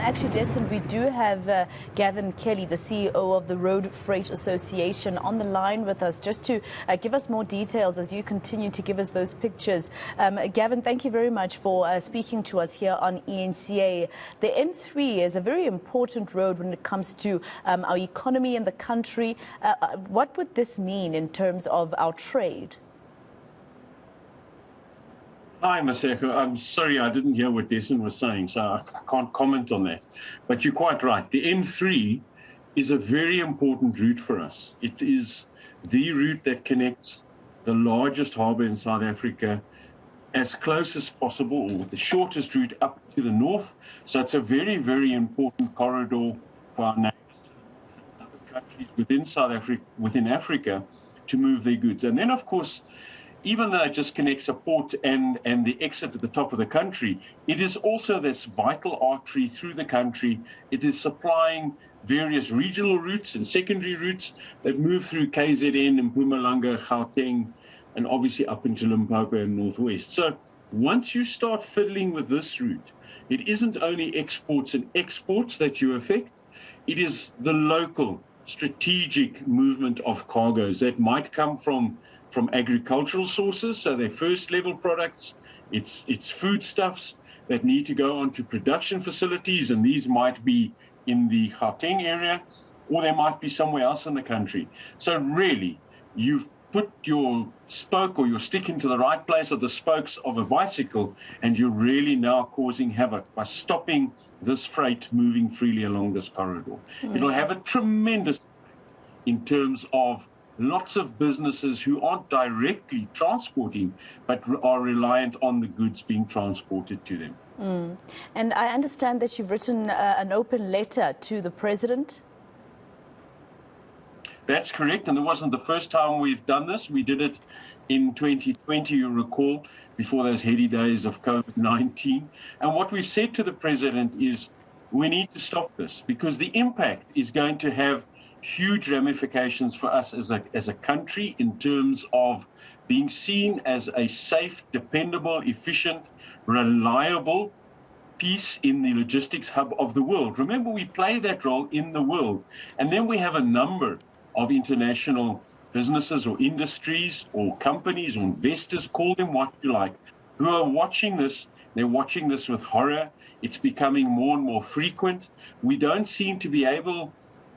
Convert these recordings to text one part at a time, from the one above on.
Actually, Desmond, we do have Gavin Kelly, the CEO of the Road Freight Association, on the line with us just to give us more details as you continue to give us those pictures. Gavin, thank you very much for speaking to us here on eNCA. The N3 is a very important road when it comes to our economy in the country. What would this mean in terms of our trade? Hi, Maseko. I'm sorry I didn't hear what Desmond was saying, so I can't comment on that. But you're quite right. The N3 is a very important route for us. It is the route that connects the largest harbour in South Africa as close as possible, or with the shortest route up to the north. So it's a very, very important corridor for our neighbours to the north and other countries within Africa to move their goods. And then, of course, even though it just connects a port and the exit at the top of the country, it is also this vital artery through the country. It is supplying various regional routes and secondary routes that move through KZN and Mpumalanga, Gauteng, and obviously up into Limpopo and Northwest. So once you start fiddling with this route, it isn't only exports and exports that you affect, it is the local strategic movement of cargoes that might come from agricultural sources, so they're first-level products, it's foodstuffs that need to go onto production facilities, and these might be in the Gauteng area, or they might be somewhere else in the country. So really, you've put your spoke or your stick into the right place of the spokes of a bicycle, and you're really now causing havoc by stopping this freight moving freely along this corridor. It'll have a tremendous impact in terms of lots of businesses who aren't directly transporting, but are reliant on the goods being transported to them. And I understand that you've written an open letter to the president. That's correct, and it wasn't the first time we've done this. We did it in 2020, you recall, before those heady days of COVID-19. And what we've said to the president is we need to stop this, because the impact is going to have huge ramifications for us as a country in terms of being seen as a safe, dependable, efficient, reliable piece in the logistics hub of the world. Remember, we play that role in the world. And then we have a number of international businesses or industries or companies or investors, call them what you like, who are watching this. They're watching this with horror. It's becoming more and more frequent. We don't seem to be able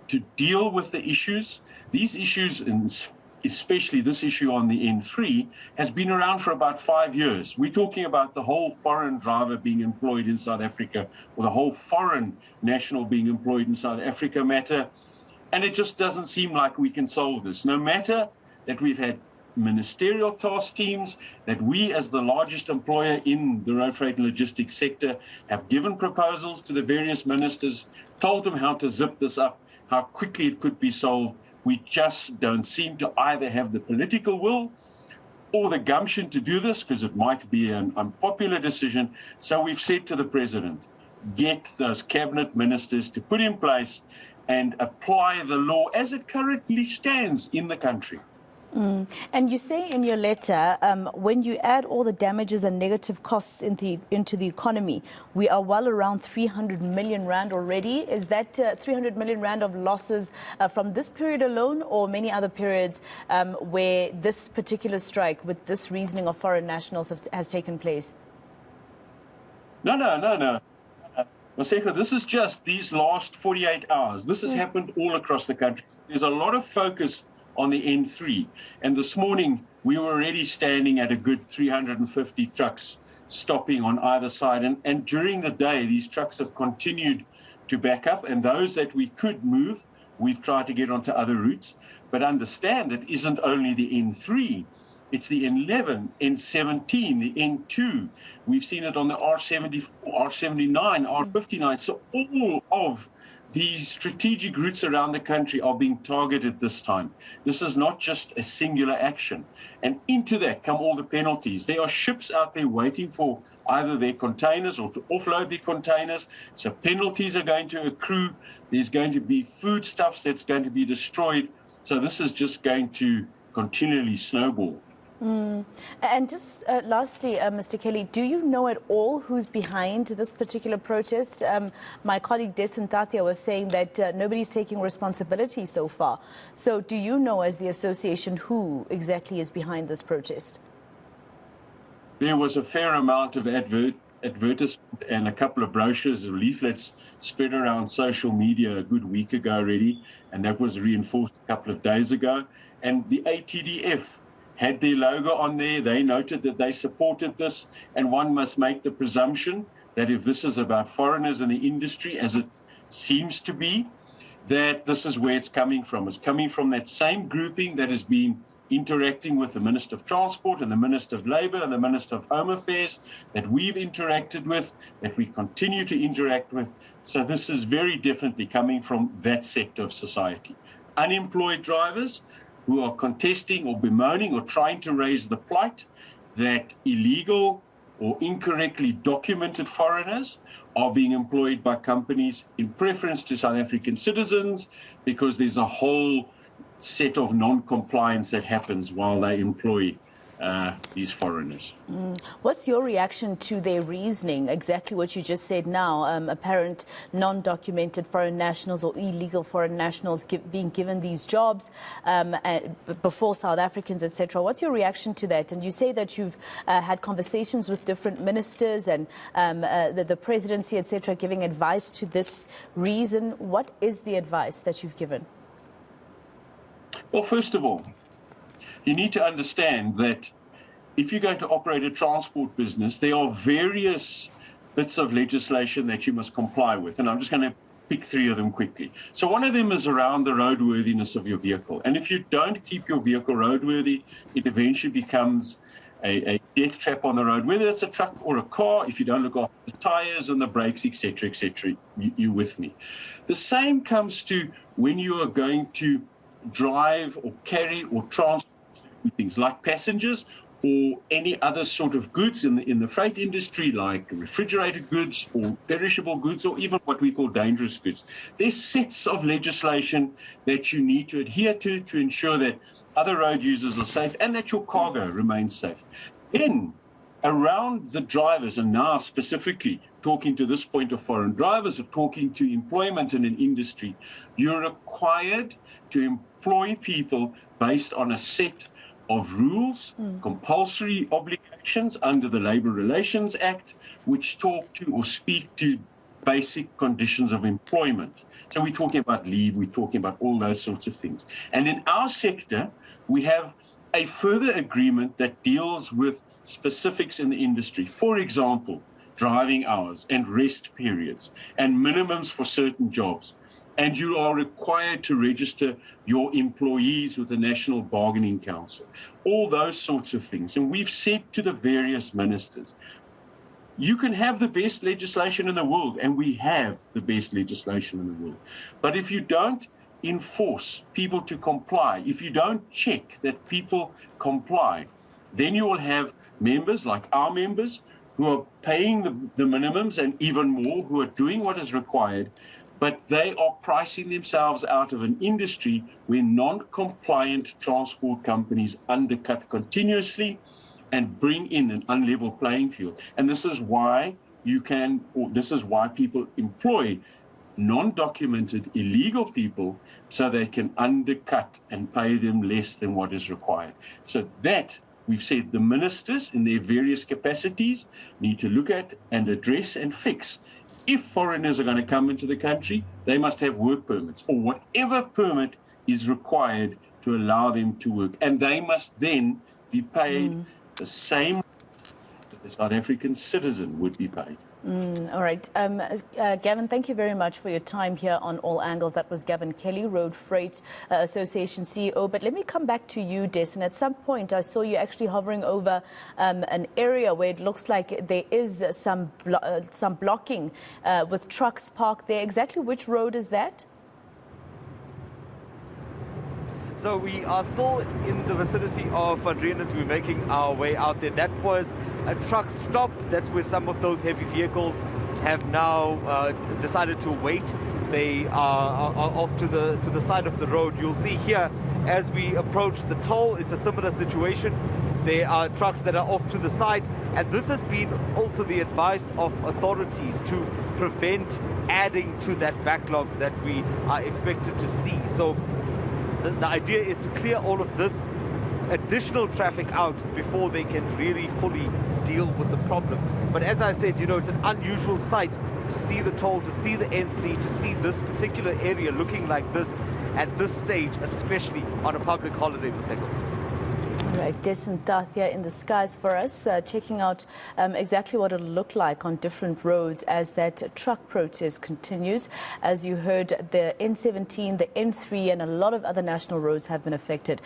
to deal with the issues. These issues, and especially this issue on the N3, has been around for about 5 years. We're talking about the whole foreign driver being employed in South Africa, or the whole foreign national being employed in South Africa matter. And it just doesn't seem like we can solve this. No matter that we've had ministerial task teams, that we as the largest employer in the road freight and logistics sector have given proposals to the various ministers, told them how to zip this up, how quickly it could be solved. We just don't seem to either have the political will or the gumption to do this, because it might be an unpopular decision. So we've said to the president, get those cabinet ministers to put in place and apply the law as it currently stands in the country. And you say in your letter, when you add all the damages and negative costs into the economy, we are well around 300 million rand already. Is that 300 million rand of losses from this period alone, or many other periods where this particular strike with this reasoning of foreign nationals has taken place? No. Maseko, this is just these last 48 hours. This has happened all across the country. There's a lot of focus on the N3. And this morning, we were already standing at a good 350 trucks stopping on either side. And during the day, these trucks have continued to back up. And those that we could move, we've tried to get onto other routes. But understand, it isn't only the N3. It's the N11, N17, the N2. We've seen it on the R74, R79, R59. So all of these strategic routes around the country are being targeted this time. This is not just a singular action. And into that come all the penalties. There are ships out there waiting for either their containers or to offload their containers. So penalties are going to accrue. There's going to be foodstuffs that's going to be destroyed. So this is just going to continually snowball. And just lastly, Mr. Kelly, do you know at all who's behind this particular protest? My colleague Desin Tathia was saying that nobody's taking responsibility so far. So do you know, as the association, who exactly is behind this protest? There was a fair amount of advertisement and a couple of brochures or leaflets spread around social media a good week ago already, and that was reinforced a couple of days ago. And the ATDF had their logo on there. They noted that they supported this, and one must make the presumption that if this is about foreigners in the industry, as it seems to be, that this is where it's coming from. It's coming from that same grouping that has been interacting with the Minister of Transport and the Minister of Labour and the Minister of Home Affairs that we've interacted with, that we continue to interact with. So this is very definitely coming from that sector of society. Unemployed drivers who are contesting or bemoaning or trying to raise the plight that illegal or incorrectly documented foreigners are being employed by companies in preference to South African citizens, because there's a whole set of non-compliance that happens while they employ these foreigners. What's your reaction to their reasoning? Exactly what you just said now, apparent non-documented foreign nationals or illegal foreign nationals being given these jobs before South Africans, etc. What's your reaction to that? And you say that you've had conversations with different ministers and the presidency, etc., giving advice to this reason. What is the advice that you've given? Well, first of all, you need to understand that if you're going to operate a transport business, there are various bits of legislation that you must comply with. And I'm just going to pick three of them quickly. So one of them is around the roadworthiness of your vehicle. And if you don't keep your vehicle roadworthy, it eventually becomes a death trap on the road, whether it's a truck or a car. If you don't look after the tires and the brakes, etc., you're with me. The same comes to when you are going to drive or carry or transport things like passengers or any other sort of goods in the freight industry, like refrigerated goods or perishable goods or even what we call dangerous goods. There's sets of legislation that you need to adhere to ensure that other road users are safe and that your cargo remains safe. Then around the drivers, and now specifically talking to this point of foreign drivers or talking to employment in an industry, you're required to employ people based on a set of rules, compulsory obligations under the Labour Relations Act, which talk to or speak to basic conditions of employment. So we're talking about leave, we're talking about all those sorts of things. And in our sector, we have a further agreement that deals with specifics in the industry. For example, driving hours and rest periods and minimums for certain jobs. And you are required to register your employees with the National Bargaining Council, all those sorts of things. And we've said to the various ministers, you can have the best legislation in the world, and we have the best legislation in the world. But if you don't enforce people to comply, if you don't check that people comply, then you will have members like our members who are paying the minimums and even more, who are doing what is required, but they are pricing themselves out of an industry where non-compliant transport companies undercut continuously and bring in an unlevel playing field. And this is why people employ non-documented illegal people, so they can undercut and pay them less than what is required. So that, we've said, the ministers in their various capacities need to look at and address and fix. If foreigners are going to come into the country, they must have work permits or whatever permit is required to allow them to work. And they must then be paid the same that a South African citizen would be paid. All right. Gavin, thank you very much for your time here on All Angles. That was Gavin Kelly, Road Freight Association CEO. But let me come back to you, Des. And at some point, I saw you actually hovering over an area where it looks like there is some blocking with trucks parked there. Exactly which road is that? So we are still in the vicinity of Reenen as we're making our way out there. That was a truck stop. That's where some of those heavy vehicles have now decided to wait. They are off to the side of the road. You'll see here as we approach the toll, it's a similar situation. There are trucks that are off to the side, and this has been also the advice of authorities to prevent adding to that backlog that we are expected to see. So the idea is to clear all of this additional traffic out before they can really fully deal with the problem. But as I said, it's an unusual sight to see the toll, to see the N3, to see this particular area looking like this at this stage, especially on a public holiday, Maseko. Right, Des Tathia in the skies for us, checking out exactly what it'll look like on different roads as that truck protest continues. As you heard, the N17, the N3 and a lot of other national roads have been affected.